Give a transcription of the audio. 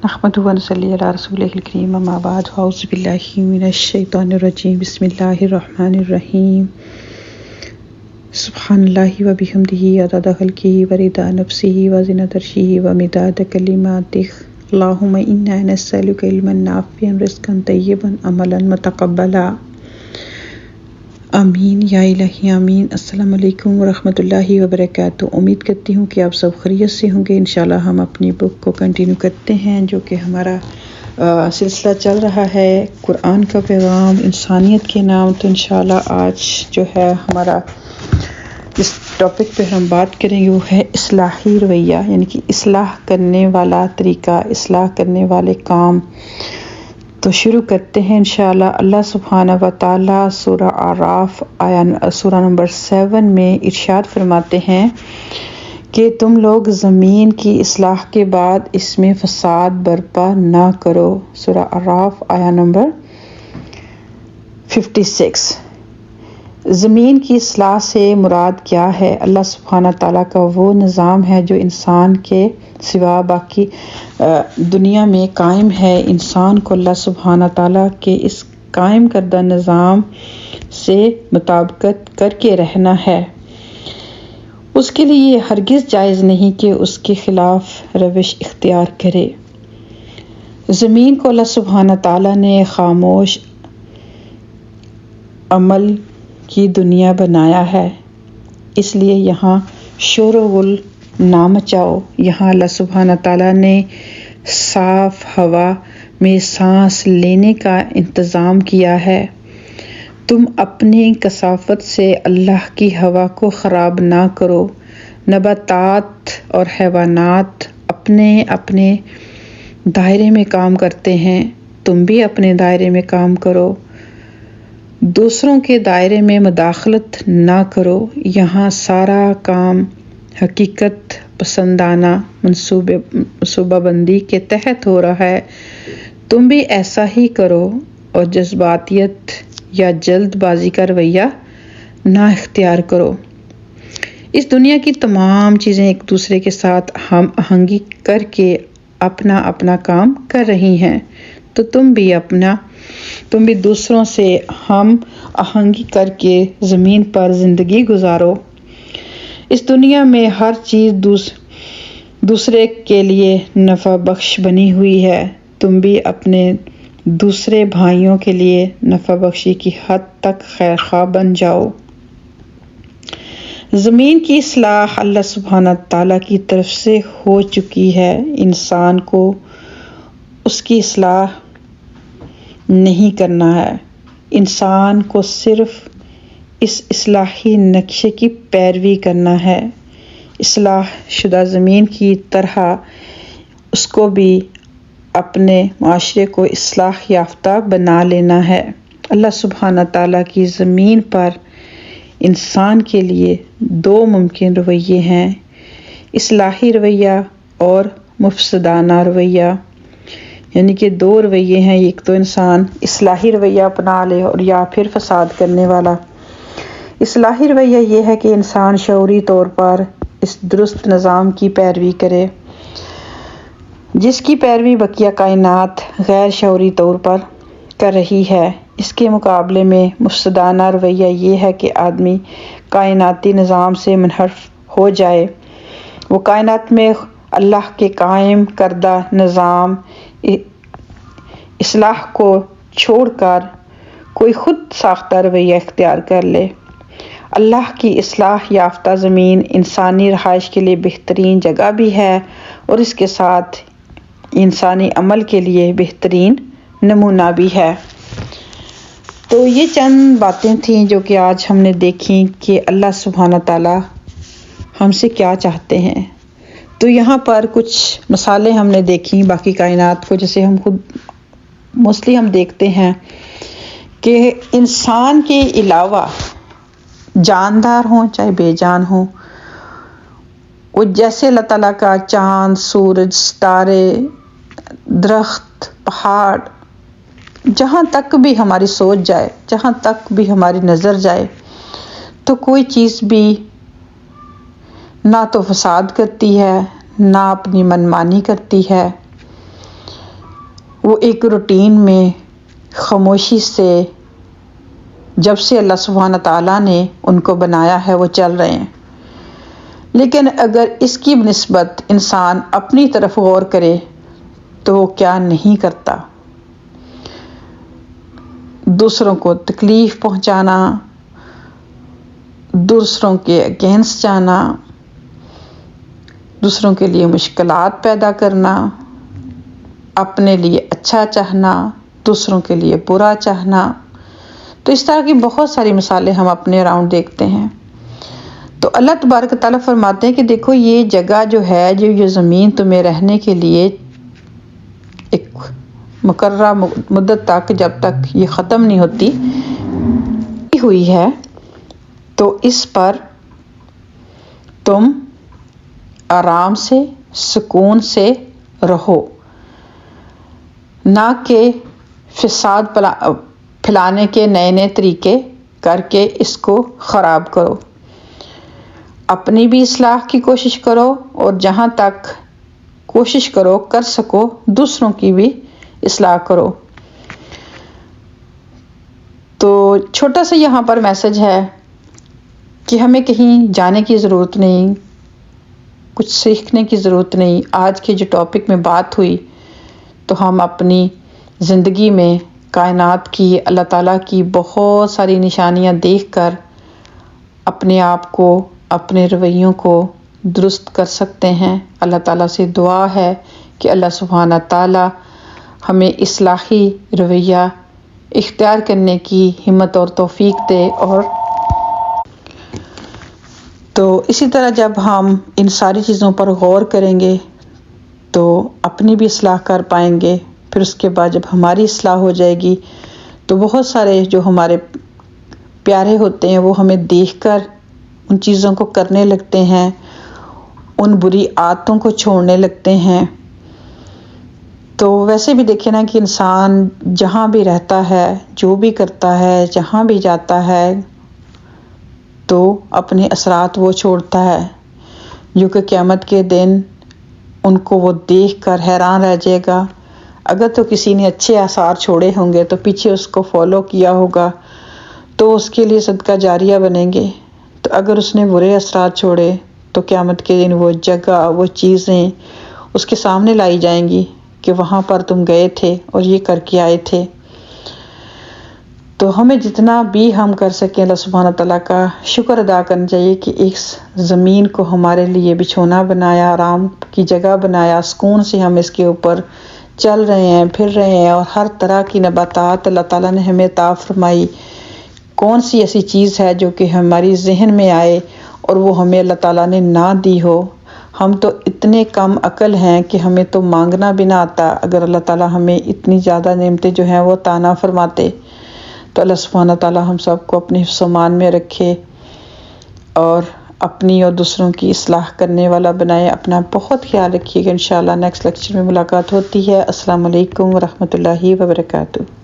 نحمدہ و نصلی علی رسولہ الکریم اما بعد اعوذ باللہ من الشیطان الرجیم بسم اللہ الرحمن الرحیم سبحان اللہ و بحمدہ عدد خلقہ و رضا نفسہ و زنۃ عرشہ و مداد کلماتہ اللہم انا نسألک علما نافعا رزقا طیبا عملا متقبلا آمین یا الہی آمین۔ السلام علیکم ورحمۃ اللہ وبرکاتہ۔ امید کرتی ہوں کہ آپ سب خیریت سے ہوں گے۔ انشاءاللہ ہم اپنی بک کو کنٹینیو کرتے ہیں جو کہ ہمارا سلسلہ چل رہا ہے قرآن کا پیغام انسانیت کے نام۔ تو انشاءاللہ آج جو ہے ہمارا جس ٹاپک پہ ہم بات کریں گے وہ ہے اصلاحی رویہ، یعنی کہ اصلاح کرنے والا طریقہ، اصلاح کرنے والے کام۔ تو شروع کرتے ہیں انشاءاللہ۔ اللہ سبحانہ و تعالیٰ سورہ اعراف سورہ نمبر 7 میں ارشاد فرماتے ہیں کہ تم لوگ زمین کی اصلاح کے بعد اس میں فساد برپا نہ کرو۔ سورہ اعراف آیہ نمبر 56۔ زمین کی اصلاح سے مراد کیا ہے؟ اللہ سبحانہ تعالیٰ کا وہ نظام ہے جو انسان کے سوا باقی دنیا میں قائم ہے۔ انسان کو اللہ سبحانہ تعالیٰ کے اس قائم کردہ نظام سے مطابقت کر کے رہنا ہے۔ اس کے لیے یہ ہرگز جائز نہیں کہ اس کے خلاف روش اختیار کرے۔ زمین کو اللہ سبحانہ تعالیٰ نے خاموش عمل کی دنیا بنایا ہے، اس لیے یہاں شور و غل نہ مچاؤ۔ یہاں اللہ سبحانہ تعالیٰ نے صاف ہوا میں سانس لینے کا انتظام کیا ہے۔ تم اپنی کثافت سے اللہ کی ہوا کو خراب نہ کرو۔ نباتات اور حیوانات اپنے اپنے دائرے میں کام کرتے ہیں، تم بھی اپنے دائرے میں کام کرو۔ دوسروں کے دائرے میں مداخلت نہ کرو۔ یہاں سارا کام حقیقت پسندانہ منصوبہ بندی کے تحت ہو رہا ہے، تم بھی ایسا ہی کرو اور جذباتیت یا جلد بازی کا رویہ نہ اختیار کرو۔ اس دنیا کی تمام چیزیں ایک دوسرے کے ساتھ ہم آہنگی کر کے اپنا اپنا کام کر رہی ہیں، تو تم بھی دوسروں سے ہم آہنگی کر کے زمین پر زندگی گزارو۔ اس دنیا میں ہر چیز دوسرے کے لیے نفع بخش بنی ہوئی ہے، تم بھی اپنے دوسرے بھائیوں کے لیے نفع بخشی کی حد تک خیر خواہ بن جاؤ۔ زمین کی اصلاح اللہ سبحانہ تعالیٰ کی طرف سے ہو چکی ہے۔ انسان کو اس کی اصلاح نہیں کرنا ہے، انسان کو صرف اس اصلاحی نقشے کی پیروی کرنا ہے۔ اصلاح شدہ زمین کی طرح اس کو بھی اپنے معاشرے کو اصلاح یافتہ بنا لینا ہے۔ اللہ سبحانہ تعالیٰ کی زمین پر انسان کے لیے دو ممکن رویے ہیں، اصلاحی رویہ اور مفسدانہ رویہ، یعنی کہ دو رویے ہیں، ایک تو انسان اصلاحی رویہ اپنا لے اور یا پھر فساد کرنے والا۔ اصلاحی رویہ یہ ہے کہ انسان شعوری طور پر اس درست نظام کی پیروی کرے جس کی پیروی بقیہ کائنات غیر شعوری طور پر کر رہی ہے۔ اس کے مقابلے میں مفسدانہ رویہ یہ ہے کہ آدمی کائناتی نظام سے منحرف ہو جائے، وہ کائنات میں اللہ کے قائم کردہ نظام اصلاح کو چھوڑ کر کوئی خود ساختہ رویہ اختیار کر لے۔ اللہ کی اصلاح یافتہ زمین انسانی رہائش کے لیے بہترین جگہ بھی ہے اور اس کے ساتھ انسانی عمل کے لیے بہترین نمونہ بھی ہے۔ تو یہ چند باتیں تھیں جو کہ آج ہم نے دیکھیں کہ اللہ سبحانہ تعالیٰ ہم سے کیا چاہتے ہیں۔ تو یہاں پر کچھ مثالیں ہم نے دیکھیں باقی کائنات کو، جیسے ہم خود موسٹلی ہم دیکھتے ہیں کہ انسان کے علاوہ جاندار ہوں چاہے بے جان ہوں، وہ جیسے اللہ تعالیٰ کا چاند، سورج، ستارے، درخت، پہاڑ، جہاں تک بھی ہماری سوچ جائے، جہاں تک بھی ہماری نظر جائے، تو کوئی چیز بھی نہ تو فساد کرتی ہے، نہ اپنی منمانی کرتی ہے، وہ ایک روٹین میں خاموشی سے جب سے اللہ سبحانہ تعالیٰ نے ان کو بنایا ہے وہ چل رہے ہیں. لیکن اگر اس کی نسبت انسان اپنی طرف غور کرے تو وہ کیا نہیں کرتا. دوسروں کو تکلیف پہنچانا، دوسروں کے اگینسٹ جانا، دوسروں کے لیے مشکلات پیدا کرنا، اپنے لیے اچھا چاہنا، دوسروں کے لیے برا چاہنا. تو اس طرح کی بہت ساری مثالیں ہم اپنے اراؤنڈ دیکھتے ہیں. تو اللہ تبارک تعالیٰ فرماتے ہیں کہ دیکھو یہ جگہ جو ہے، جو یہ زمین تمہیں رہنے کے لیے ایک مقررہ مدت تک، جب تک یہ ختم نہیں ہوتی ہوئی ہے، تو اس پر تم آرام سے، سکون سے رہو، نہ کہ فساد پھیلانے کے نئے نئے طریقے کر کے اس کو خراب کرو. اپنی بھی اصلاح کی کوشش کرو، اور جہاں تک کوشش کرو کر سکو دوسروں کی بھی اصلاح کرو. تو چھوٹا سا یہاں پر میسج ہے کہ ہمیں کہیں جانے کی ضرورت نہیں، کچھ سیکھنے کی ضرورت نہیں. آج کے جو ٹاپک میں بات ہوئی تو ہم اپنی زندگی میں کائنات کی، اللہ تعالیٰ کی بہت ساری نشانیاں دیکھ کر اپنے آپ کو، اپنے رویوں کو درست کر سکتے ہیں. اللہ تعالیٰ سے دعا ہے کہ اللہ سبحانہ تعالیٰ ہمیں اصلاحی رویہ اختیار کرنے کی ہمت اور توفیق دے. اور تو اسی طرح جب ہم ان ساری چیزوں پر غور کریں گے تو اپنی بھی اصلاح کر پائیں گے. پھر اس کے بعد جب ہماری اصلاح ہو جائے گی تو بہت سارے جو ہمارے پیارے ہوتے ہیں وہ ہمیں دیکھ کر ان چیزوں کو کرنے لگتے ہیں، ان بری عادتوں کو چھوڑنے لگتے ہیں. تو ویسے بھی دیکھیں نا کہ انسان جہاں بھی رہتا ہے، جو بھی کرتا ہے، جہاں بھی جاتا ہے، تو اپنے اثرات وہ چھوڑتا ہے جو کہ قیامت کے دن ان کو وہ دیکھ کر حیران رہ جائے گا. اگر تو کسی نے اچھے آثار چھوڑے ہوں گے تو پیچھے اس کو فالو کیا ہوگا تو اس کے لیے صدقہ جاریہ بنیں گے. تو اگر اس نے برے اثرات چھوڑے تو قیامت کے دن وہ جگہ، وہ چیزیں اس کے سامنے لائی جائیں گی کہ وہاں پر تم گئے تھے اور یہ کر کے آئے تھے. تو ہمیں جتنا بھی ہم کر سکیں اللہ سبحانہ تعالیٰ کا شکر ادا کرنا چاہیے کہ اس زمین کو ہمارے لیے بچھونا بنایا، آرام کی جگہ بنایا، سکون سے ہم اس کے اوپر چل رہے ہیں، پھر رہے ہیں، اور ہر طرح کی نباتات اللہ تعالیٰ نے ہمیں عطا فرمائی. کون سی ایسی چیز ہے جو کہ ہماری ذہن میں آئے اور وہ ہمیں اللہ تعالیٰ نے نہ دی ہو؟ ہم تو اتنے کم عقل ہیں کہ ہمیں تو مانگنا بھی نہ آتا. اگر اللہ تعالیٰ ہمیں اتنی زیادہ نعمتیں جو ہیں وہ عطا نہ فرماتے تو اللہ سبحانہ تعالیٰ ہم سب کو اپنے حفظ و امان میں رکھے اور اپنی اور دوسروں کی اصلاح کرنے والا بنائے. اپنا بہت خیال رکھیے گا. انشاءاللہ نیکسٹ لیکچر میں ملاقات ہوتی ہے. السلام علیکم ورحمۃ اللہ وبرکاتہ.